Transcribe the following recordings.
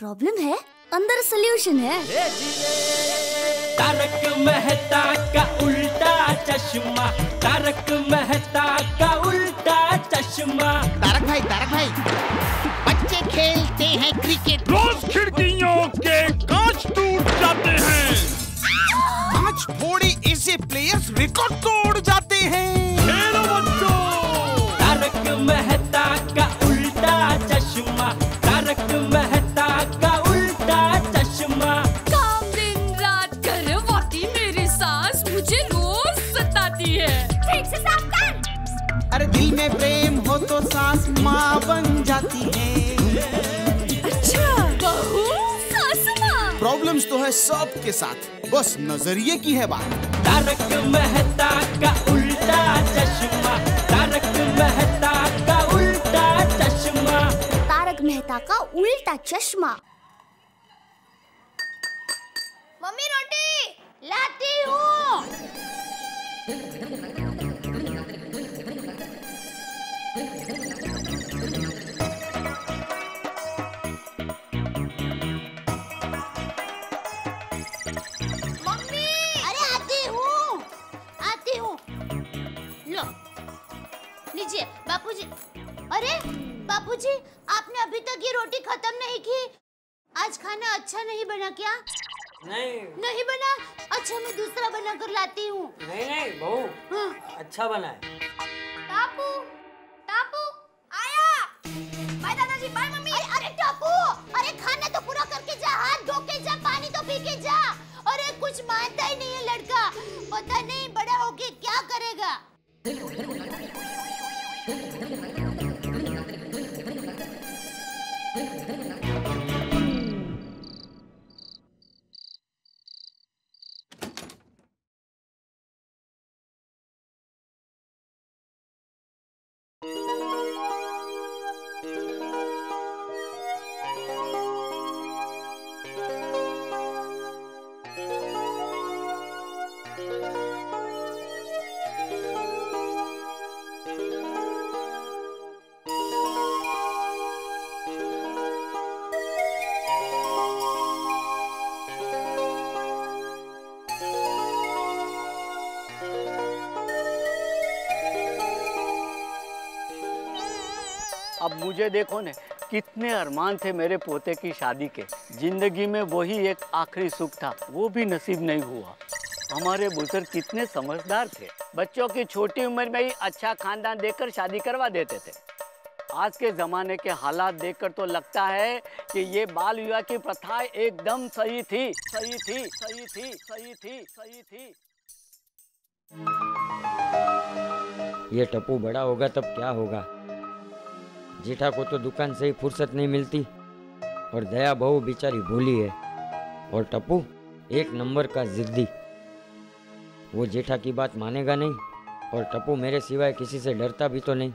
Problem है, अंदर solution है। तारक मेहता का उल्टा चश्मा, तारक मेहता का उल्टा चश्मा। तारक भाई, बच्चे खेलते हैं क्रिकेट, रोज खिड़कियों के कांच टूट जाते हैं। आज थोड़े ऐसे प्लेयर्स रिकॉर्ड तोड़ जाते हैं। खेलो बच्चों। तारक मेहता का उल्टा चश्मा, तारक मेहता का उल्टा चश्मा। काम दिन रात करवाती मेरी सास मुझे रोज सताती है। ठीक से साफ कर। अरे दिल में प्रेम हो तो सास माँ बन जाती है। अच्छा, बहू सास माँ। प्रॉब्लम्स तो है सबके साथ, बस नजरिए की है बात। तारक मेहता का उल्टा चश्मा, तारक मेहता का उल्टा चश्मा। तारक मेहता का उल्टा चश्मा। मम्मी रोटी लाती हूँ। मम्मी, अरे आती हूँ। लो, लीजिए बापूजी। अरे बापूजी, आपने अभी तक ये रोटी खत्म नहीं की। आज खाना अच्छा नहीं बना क्या? नहीं बना? अच्छा, मैं दूसरा बना कर लाती हूँ। नहीं बहू, हाँ। अच्छा बना है। टापू आया। बाय दादाजी, बाय मम्मी। अरे टापू, अरे खाना तो पूरा करके जा, हाथ धो के जा, पानी तो पी के जा। अरे कुछ मानता ही नहीं है लड़का, पता नहीं बड़ा होके क्या करेगा। अब मुझे देखो ने, कितने अरमान थे मेरे पोते की शादी के। जिंदगी में वही एक आखिरी सुख था, वो भी नसीब नहीं हुआ। हमारे बुजुर्ग कितने समझदार थे, बच्चों की छोटी उम्र में ही अच्छा खानदान देखकर शादी करवा देते थे। आज के ज़माने के हालात देखकर तो लगता है कि ये बाल विवाह की प्रथा एकदम सही थी। ये टप्पू बड़ा होगा तब क्या होगा। जेठा को तो दुकान से ही फुर्सत नहीं मिलती, और दया बहू बेचारी भूली है, और टप्पू एक नंबर का जिद्दी। वो जेठा की बात मानेगा नहीं, और टप्पू मेरे सिवाय किसी से डरता भी तो नहीं।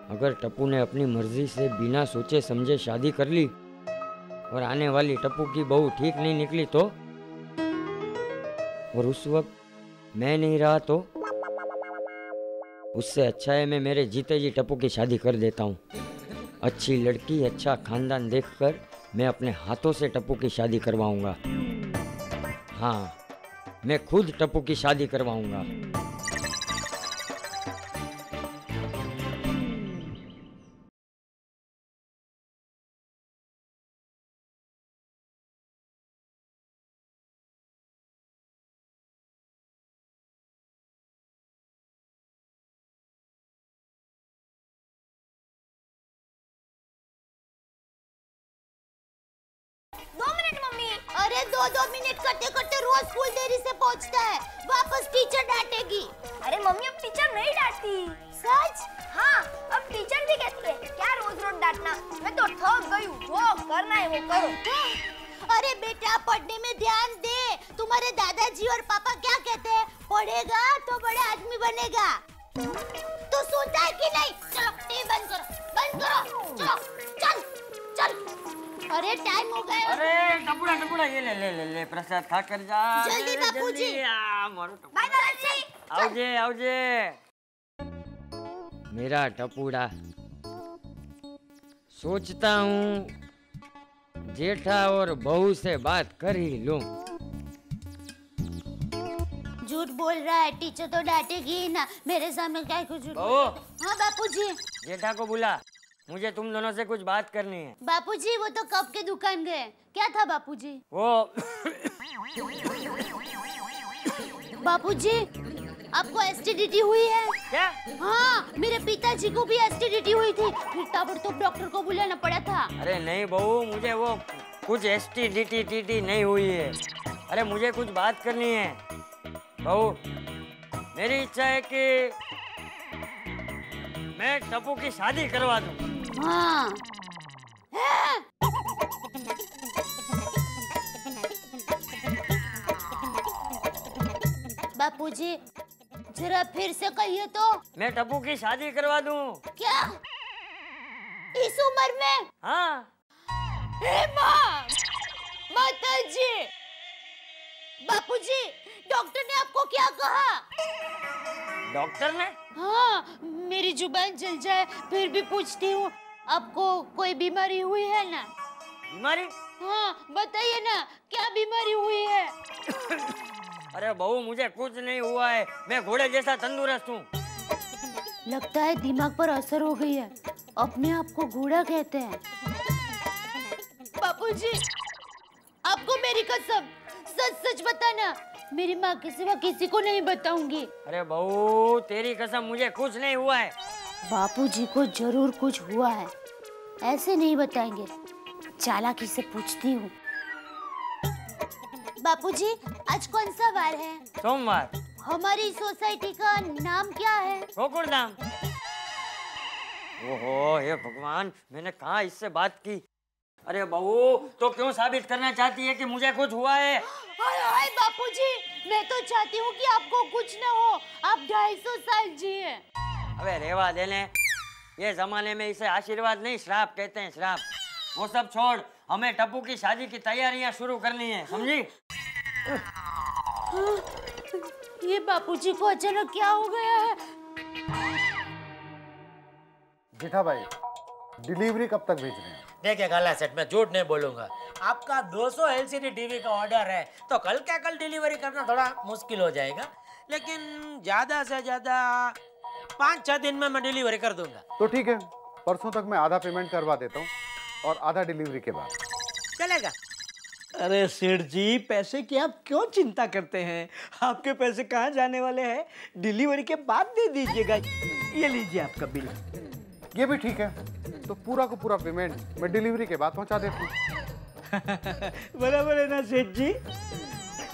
अगर टप्पू ने अपनी मर्जी से बिना सोचे समझे शादी कर ली और आने वाली टप्पू की बहू ठीक नहीं निकली तो, और उस वक्त मैं नहीं रहा तो, उससे अच्छा है मैं मेरे जीते जी टप्पू की शादी कर देता हूँ। अच्छी लड़की, अच्छा खानदान देखकर मैं अपने हाथों से टप्पू की शादी करवाऊंगा। हाँ, मैं खुद टप्पू की शादी करवाऊंगा। अरे दो मिनट करते करते रोज स्कूल देरी से पहुंचता है, वापस टीचर डांटेगी। अरे मम्मी, अब टीचर नहीं डांटती। सच? हाँ, अब टीचर भी कहती है क्या रोज रोज डांटना। मैं तो थक गई हूँ, जो करना है वो करो। अरे बेटा, पढ़ने में ध्यान दे। तुम्हारे दादाजी और पापा क्या कहते हैं? पढ़ेगा तो बड़ा आदमी बनेगा। तो सुनता है कि नहीं? चलो टीवी बंद करो। चलो चल। अरे टाइम हो गया। अरे टपुड़ा ये ले प्रसाद खा कर जा। जल्दी बापूजी। बाय दादाजी। आओजे। मेरा टपुड़ा, सोचता हूँ जेठा और बहू से बात कर ही लूं। झूठ बोल रहा है, टीचर तो डांटेगी ही ना। मेरे सामने क्या कुछ झूठ। बहू, हाँ बापूजी। जेठा को बुला, मुझे तुम दोनों से कुछ बात करनी है। बापूजी वो तो कब के दुकान गए। क्या था बापूजी? वो बापूजी आपको एसटीडीटी हुई है क्या? हाँ, मेरे पिताजी को भी एसटीडीटी हुई थी, फिर ताबड़तोब डॉक्टर को बुलाना पड़ा था। अरे नहीं बहू, मुझे वो कुछ एसटीडीटी नहीं हुई है। अरे मुझे कुछ बात करनी है बहू। मेरी इच्छा है कि मैं टप्पू की शादी करवा दूं। हाँ। बापूजी जरा फिर से कहिए तो। मैं टप्पू की शादी करवा दूं। क्या इस उम्र में? हाँ। हे माँ, माताजी, बापूजी डॉक्टर ने आपको क्या कहा? डॉक्टर ने? हाँ, मेरी जुबान चल जाए फिर भी पूछती हूँ, आपको कोई बीमारी हुई है ना? बीमारी? हाँ बताइए ना, क्या बीमारी हुई है? अरे बहू मुझे कुछ नहीं हुआ है, मैं घोड़े जैसा तंदुरुस्त हूँ। लगता है दिमाग पर असर हो गई है, अपने आप को घोड़ा कहते हैं। बापूजी आपको मेरी कसम, सच सच बताना, मेरी माँ के सिवा किसी को नहीं बताऊंगी। अरे बहू तेरी कसम, मुझे कुछ नहीं हुआ है। बापूजी को जरूर कुछ हुआ है, ऐसे नहीं बताएंगे, चालाकी से पूछती हूँ। बापूजी आज कौन सा वार है? सोमवार। हमारी सोसाइटी का नाम क्या है? गोकुलधाम। ओहो हे भगवान, मैंने कहा इससे बात की। अरे बहू तो क्यों साबित करना चाहती है कि मुझे कुछ हुआ है? हाय बापूजी, मैं तो चाहती हूँ कि आपको कुछ न हो, आप 250 साल जिए। अबे रेवा देने, ये जमाने में इसे आशीर्वाद नहीं श्राप कहते हैं, श्राप। वो सब छोड़, हमें टप्पू की शादी की तैयारियां शुरू करनी है, समझी? ये बापूजी को अचानक क्या हो गया है? जेठा भाई डिलीवरी कब तक भेज रहे हैं? देखिए गाला सेट, मैं झूठ नहीं बोलूंगा, आपका 200 एलसीडी टीवी का ऑर्डर है तो कल क्या कल डिलीवरी करना थोड़ा मुश्किल हो जाएगा, लेकिन ज्यादा से ज्यादा 5-6 दिन में मैं डिलीवरी कर दूंगा। तो ठीक है, परसों तक मैं आधा पेमेंट करवा देता हूँ और आधा डिलीवरी के बाद। चलेगा? अरे सेठ जी, पैसे की आप क्यों चिंता करते हैं? आपके पैसे कहाँ जाने वाले हैं, डिलीवरी के बाद दे दीजिएगा। ये लीजिए आपका बिल। ये भी ठीक है, तो पूरा को पूरा पेमेंट मैं डिलीवरी के बाद पहुंचा देता हूँ। बराबर है ना सेठ जी?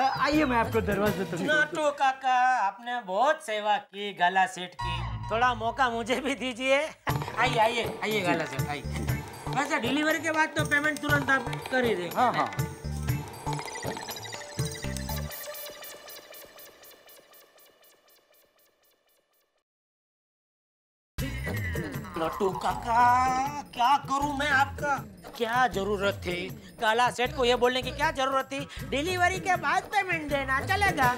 आइए मैं आपको दरवाजे तो नाटू काका, आपने बहुत सेवा की गाला सेठ की, थोड़ा मौका मुझे भी दीजिए। आइए आइए आइए गाला सेठ आइए। वैसे डिलीवरी के बाद तो पेमेंट तुरंत आप कर ही देंगे। हाँ हाँ। नटू काका, क्या करूं मैं आपका? क्या जरूरत थी काला सेठ को ये बोलने की? क्या जरूरत थी? डिलीवरी के बाद पेमेंट देना, चलेगा?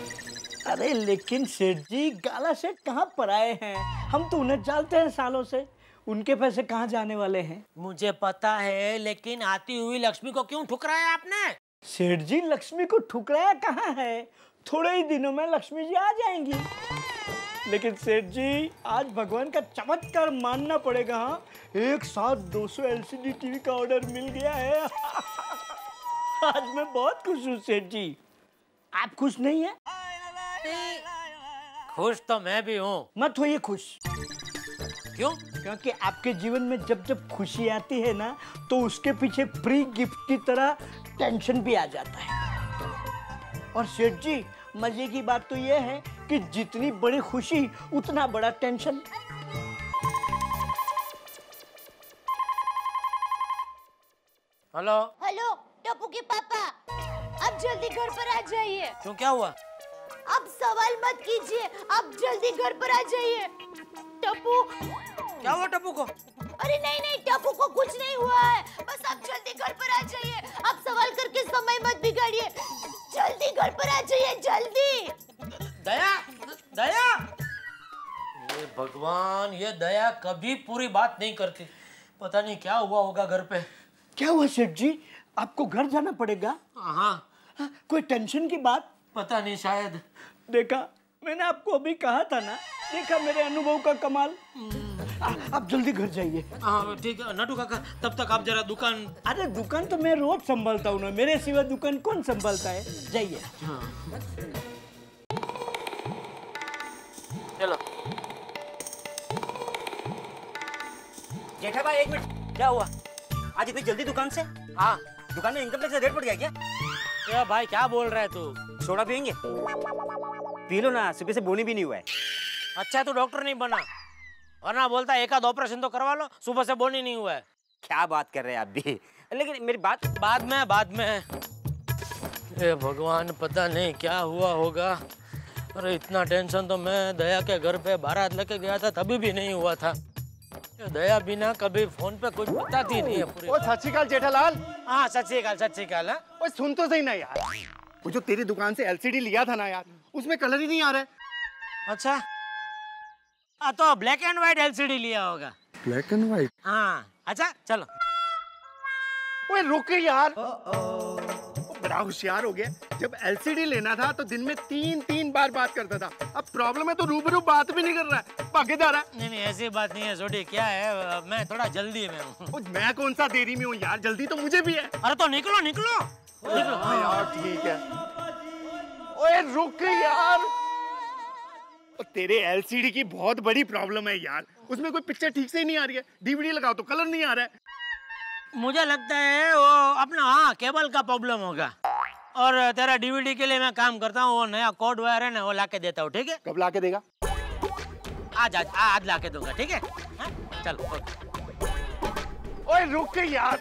अरे लेकिन सेठ जी, गाला सेठ कहाँ पर आए हैं? हम तो उन्हें जानते हैं सालों से, उनके पैसे कहाँ जाने वाले हैं? मुझे पता है, लेकिन आती हुई लक्ष्मी को क्यों ठुकराया आपने? सेठ जी लक्ष्मी को ठुकराया कहाँ है? थोड़े ही दिनों में लक्ष्मी जी आ जाएंगी। लेकिन सेठ जी आज भगवान का चमत्कार मानना पड़ेगा। हाँ, एक साथ 200 एलसीडी टीवी का ऑर्डर मिल गया है। आज मैं बहुत खुश हूँ सेठ जी। आप खुश नहीं है? खुश तो मैं भी हूँ। मत होइए खुश। क्यों? क्योंकि आपके जीवन में जब जब खुशी आती है ना, तो उसके पीछे फ्री गिफ्ट की तरह टेंशन भी आ जाता है। और सेठ जी मजे की बात तो यह है कि जितनी बड़ी खुशी उतना बड़ा टेंशन। हेलो हेलो टप्पू के पापा, आप जल्दी घर पर आ जाइए। क्यों, क्या हुआ? आप सवाल मत कीजिए, आप जल्दी घर पर आ जाइए। टप्पू, क्या हुआ टप्पू को? अरे नहीं नहीं, टप्पू को कुछ नहीं हुआ है, बस आप जल्दी घर पर आ जाइए। आप सवाल करके समय मत बिगाड़िए, जल्दी घर पर आ जाइए, जल्दी। दया, दया, ये भगवान, ये दया कभी पूरी बात नहीं करती। पता नहीं क्या हुआ होगा घर पे। क्या हुआ सेठ जी? आपको घर जाना पड़ेगा? हाँ। कोई टेंशन की बात? पता नहीं, शायद। देखा, मैंने आपको अभी कहा था ना, देखा मेरे अनुभव का कमाल। आप जल्दी घर जाइए। हाँ ठीक है नटू काका, तब तक आप जरा दुकान। अरे दुकान तो मैं रोज संभालता हूँ ना, मेरे सिवा दुकान कौन संभालता है? जाइए। हाँ। चलो। जेठा भाई एक मिनट, क्या हुआ आज इतनी जल्दी दुकान से? हाँ दुकान में इनकम टैक्स रेट बढ़ गया क्या? ये भाई क्या बोल रहा है तू? सोडा पियेंगे? पी लो ना, सुबह से बोनी भी नहीं हुआ है। अच्छा तू डॉक्टर नहीं बना, वरना बोलता एक आध ऑपरेशन तो करवा लो, सुबह से बोनी नहीं हुआ है। क्या बात कर रहे हैं आप भी? लेकिन मेरी बात बाद में। ये भगवान, पता नहीं क्या हुआ होगा। अरे इतना टेंशन तो मैं दया के घर पे बारात लेके गया था तभी भी नहीं हुआ था। दया बिना कभी फोन पे कुछ बताती नहीं है पूरी। ओ सत श्री अकाल जेठालाल। हाँ सत श्री अकाल। ओए सुन तो सही ना यार, वो जो तेरी दुकान से एलसीडी लिया था ना यार, उसमें कलर ही नहीं आ रहा है। अच्छा तो ब्लैक एंड व्हाइट एलसीडी लिया होगा। Black and white? हाँ अच्छा चलो। ओए रुक यार, बड़ा होशियार हो गया। जब एलसीडी लेना था तो दिन में 3 बार बात करता था, अब प्रॉब्लम है तो रूबरू बात भी नहीं कर रहा है, भागे जा रहा है। नहीं ऐसी बात नहीं है सोडी, क्या है मैं थोड़ा जल्दी में हूँ। मैं कौन सा देरी में हूँ यार, जल्दी तो मुझे भी है। अरे तो निकलो। हाँ यार ठीक है। ओए रुक यार, तेरे एलसीडी की बहुत बड़ी प्रॉब्लम है यार, उसमें कोई पिक्चर ठीक से ही नहीं आ रही है। डीवीडी लगाओ तो कलर नहीं आ रहा है। मुझे लगता है वो अपना हाँ केबल का प्रॉब्लम होगा। और तेरा डीवीडी के लिए मैं काम करता हूँ, वो नया कोड वायर है ना, वो लाके देता हूँ। ठीक है? कब लाके देगा? आज लाके दूंगा। ठीक है चलो। ओए रुक यार,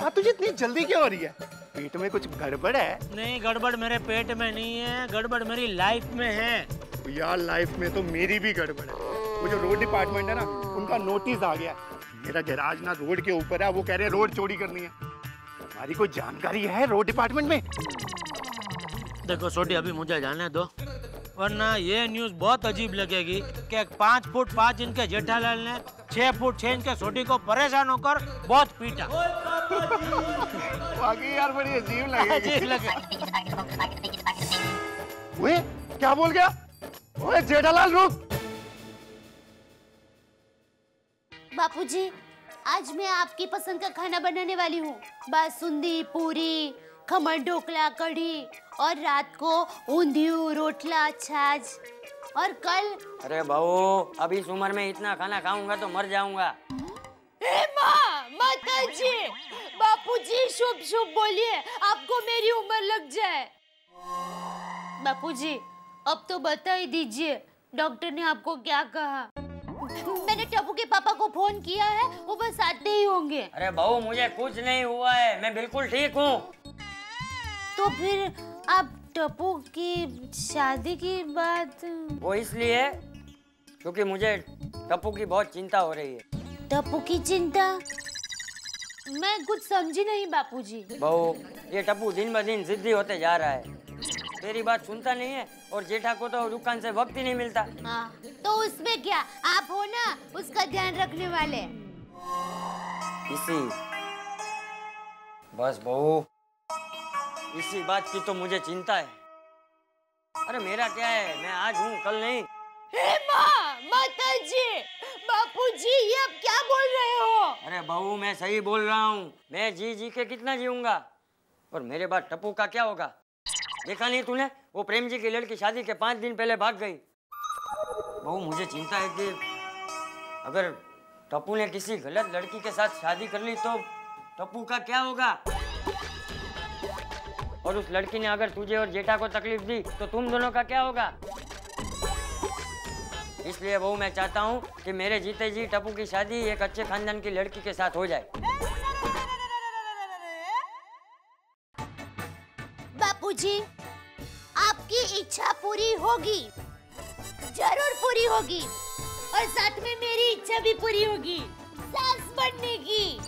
तुझे इतनी जल्दी क्यों हो रही है? पेट में कुछ गड़बड़ है? नहीं गड़बड़ मेरे पेट में नहीं है, गड़बड़ मेरी लाइफ में है। यार लाइफ में तो मेरी भी गड़बड़ है। वो जो रोड डिपार्टमेंट है ना, उनका नोटिस आ गया। मेरा गैराज ना रोड के ऊपर है, वो कह रहे हैं रोड चोरी करनी है। हमारी कोई जानकारी है रोड डिपार्टमेंट में? देखो छोटी, अभी मुझे जाने दो, वरना ये न्यूज बहुत अजीब लगेगी कि 5 फुट 5 इंच के जेठालाल ने 6 फुट 6 इंच के छोटी को परेशान होकर बहुत पीटा। वाकई यार बड़ी अजीब लगेगी। लगे। ओए क्या बोल गया? ओए जेठालाल रुक। बापूजी, आज मैं आपकी पसंद का खाना बनाने वाली हूँ। बासुंदी, पूरी, खमण ढोकला, कढ़ी, और रात को ऊंधियू, रोटला, छाछ, और कल। अरे बहू, अब इस उम्र में इतना खाना खाऊंगा तो मर जाऊंगा। माँ, माताजी, बापूजी शुभ बोलिए, आपको मेरी उम्र लग जाए। बापूजी अब तो बता ही दीजिए, डॉक्टर ने आपको क्या कहा? मैंने टप्पू के पापा को फोन किया है, वो बस आते ही होंगे। अरे बहू, मुझे कुछ नहीं हुआ है, मैं बिल्कुल ठीक हूँ। तो फिर आप टप्पू की शादी की बात? वो इसलिए क्योंकि मुझे टप्पू की बहुत चिंता हो रही है। टप्पू की चिंता? मैं कुछ समझी नहीं बापूजी। बहू, ये टप्पू दिन ब दिन जिद्दी होते जा रहा है, तेरी बात सुनता नहीं है, और जेठा को तो दुकान से वक्त ही नहीं मिलता। हाँ, तो उसमें क्या, आप हो ना उसका ध्यान रखने वाले। बस बहू, इसी बात की तो मुझे चिंता है। अरे मेरा क्या है, मैं आज हूँ कल नहीं। हे माँ, माताजी, बापूजी, ये आप क्या बोल रहे हो? अरे बहू, मैं सही बोल रहा हूँ। मैं जी के कितना जीऊंगा, और मेरे बाद टप्पू का क्या होगा? देखा नहीं तूने, वो प्रेम जी की लड़की शादी के 5 दिन पहले भाग गई। बहू, मुझे चिंता है कि अगर टप्पू ने किसी गलत लड़की के साथ शादी कर ली तो टप्पू का क्या होगा? और उस लड़की ने अगर तुझे और जेठा को तकलीफ दी तो तुम दोनों का क्या होगा? इसलिए बहू, मैं चाहता हूँ कि मेरे जीते जी टप्पू की शादी एक अच्छे खानदान की लड़की के साथ हो जाए। बापूजी, आपकी इच्छा पूरी होगी, जरूर पूरी होगी, और साथ में मेरी इच्छा भी पूरी होगी, सास बनने की।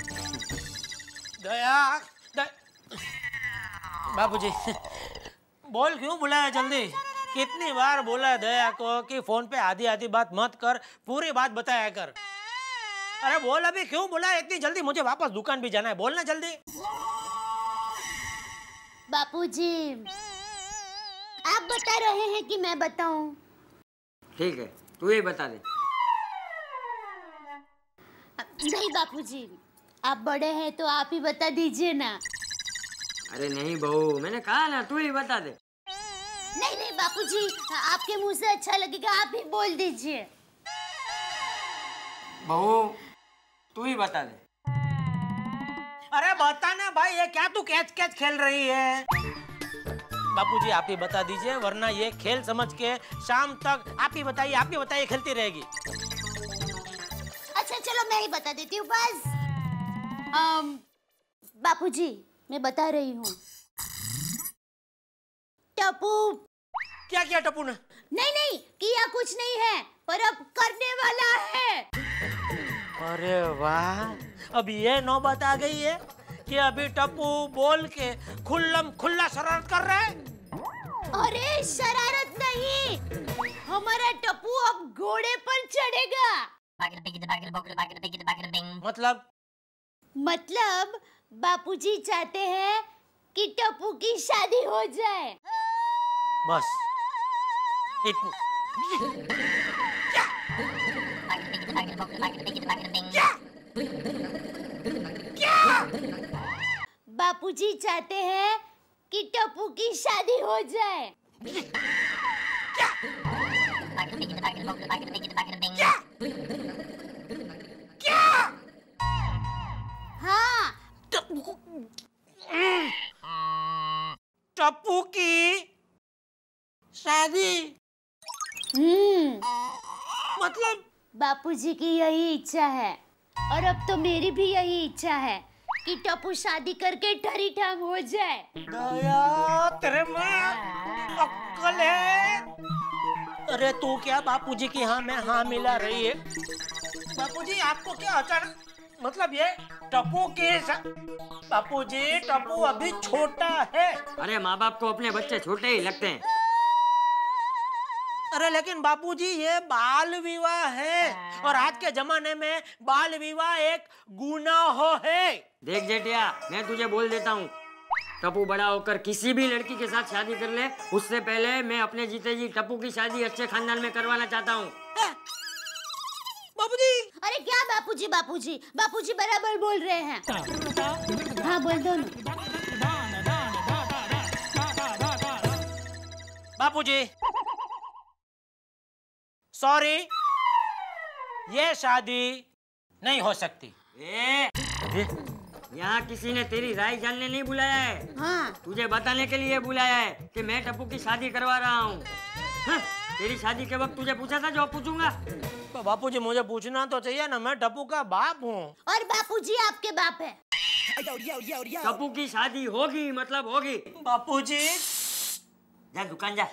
दया, बापूजी, बोल क्यों बुलाया जल्दी? कितनी बार बोला है दया को कि फोन पे आधी आधी बात मत कर, पूरी बात बताया कर। अरे बोल, अभी क्यों बुलाया इतनी जल्दी? मुझे वापस दुकान भी जाना है, बोलना जल्दी। बापूजी, आप बता रहे हैं कि मैं बताऊं? ठीक है, तू ही बता दे। नहीं बापूजी, आप बड़े हैं तो आप ही बता दीजिए ना। अरे नहीं बहू, मैंने कहा ना तू ही बता दे। नहीं नहीं बापूजी, आपके मुंह से अच्छा लगेगा, आप ही बोल दीजिए। बहू तू ही बता दे। अरे बता ना भाई, ये क्या तू कैच कैच खेल रही है? बापूजी आप ही बता दीजिए, वरना ये खेल समझ के शाम तक आप ही बताइए खेलती रहेगी। अच्छा चलो मैं ही बता देती हूँ बस। बापूजी मैं बता रही हूँ। टप्पू। क्या किया टप्पू ने? नहीं नहीं किया कुछ नहीं है, पर अब करने वाला है। अरे वाह, अब ये नौबत आ गई है कि अभी टप्पू बोल के खुल्लम खुल्ला शरारत कर रहा है। अरे शरारत नहीं, हमारा टप्पू अब घोड़े पर चढ़ेगा। मतलब बापूजी चाहते हैं कि टप्पू की शादी हो जाए। बस इतना। बापूजी चाहते हैं कि टप्पू की शादी हो जाए। हाँ, टप्पू की शादी। मतलब बापूजी की यही इच्छा है, और अब तो मेरी भी यही इच्छा है कि टप्पू शादी करके ठरी ठाम हो जाए। दया तेरे में अक्ल है? अरे तू क्या बापूजी की हाँ में हाँ मिला रही है? बापूजी आपको क्या अचानक, मतलब ये टप्पू के बापूजी टप्पू अभी छोटा है। अरे माँ बाप को अपने बच्चे छोटे ही लगते हैं। अरे लेकिन बापूजी ये बाल विवाह है, और आज के जमाने में बाल विवाह एक गुनाह है। देख जेठिया, मैं तुझे बोल देता हूँ, टप्पू बड़ा होकर किसी भी लड़की के साथ शादी कर ले, उससे पहले मैं अपने जीते जी टप्पू की शादी अच्छे खानदान में करवाना चाहता हूँ। बापूजी। अरे क्या बापूजी बापूजी, बापूजी बराबर बोल रहे हैं। हाँ बोल दो ना। बापूजी सॉरी, ये शादी नहीं हो सकती। यहाँ किसी ने तेरी राय जानने नहीं बुलाया है। हाँ। तुझे बताने के लिए बुलाया है कि मैं टप्पू की शादी करवा रहा हूँ। हाँ, तेरी शादी के वक्त तुझे पूछा था जो पूछूंगा। तो बापूजी मुझे पूछना तो चाहिए ना, मैं टप्पू का बाप हूँ। और बापूजी आपके बाप है। टप्पू की शादी होगी मतलब होगी। बापूजी जा दुकान जा।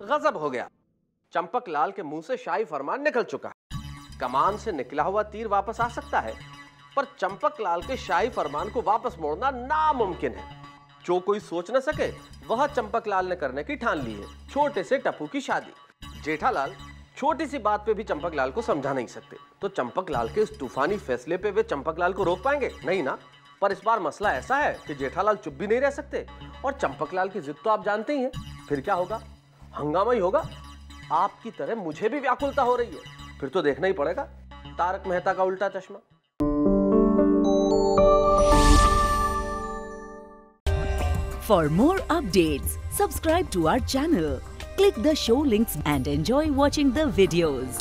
गजब हो गया, चंपक लाल के मुंह से शाही फरमान निकल चुका है। कमान से निकला हुआ तीर वापस आ सकता है, पर चंपक लाल के शाही फरमान को वापस मोड़ना नामुमकिन है। जो कोई सोच न सके वह चंपक लाल ने करने की ठान ली है, छोटे से टप्पू की शादी। जेठालाल छोटी सी बात पे भी चंपक लाल को समझा नहीं सकते, तो चंपक लाल के इस तूफानी फैसले पे वे चंपक लाल को रोक पाएंगे नहीं ना। पर इस बार मसला ऐसा है कि जेठालाल चुप भी नहीं रह सकते, और चंपक लाल की जिद तो आप जानते ही हैं। फिर क्या होगा? हंगामा ही होगा। आपकी तरह मुझे भी व्याकुलता हो रही है, फिर तो देखना ही पड़ेगा तारक मेहता का उल्टा चश्मा। For more updates, subscribe to our channel, click the show links and enjoy watching the videos.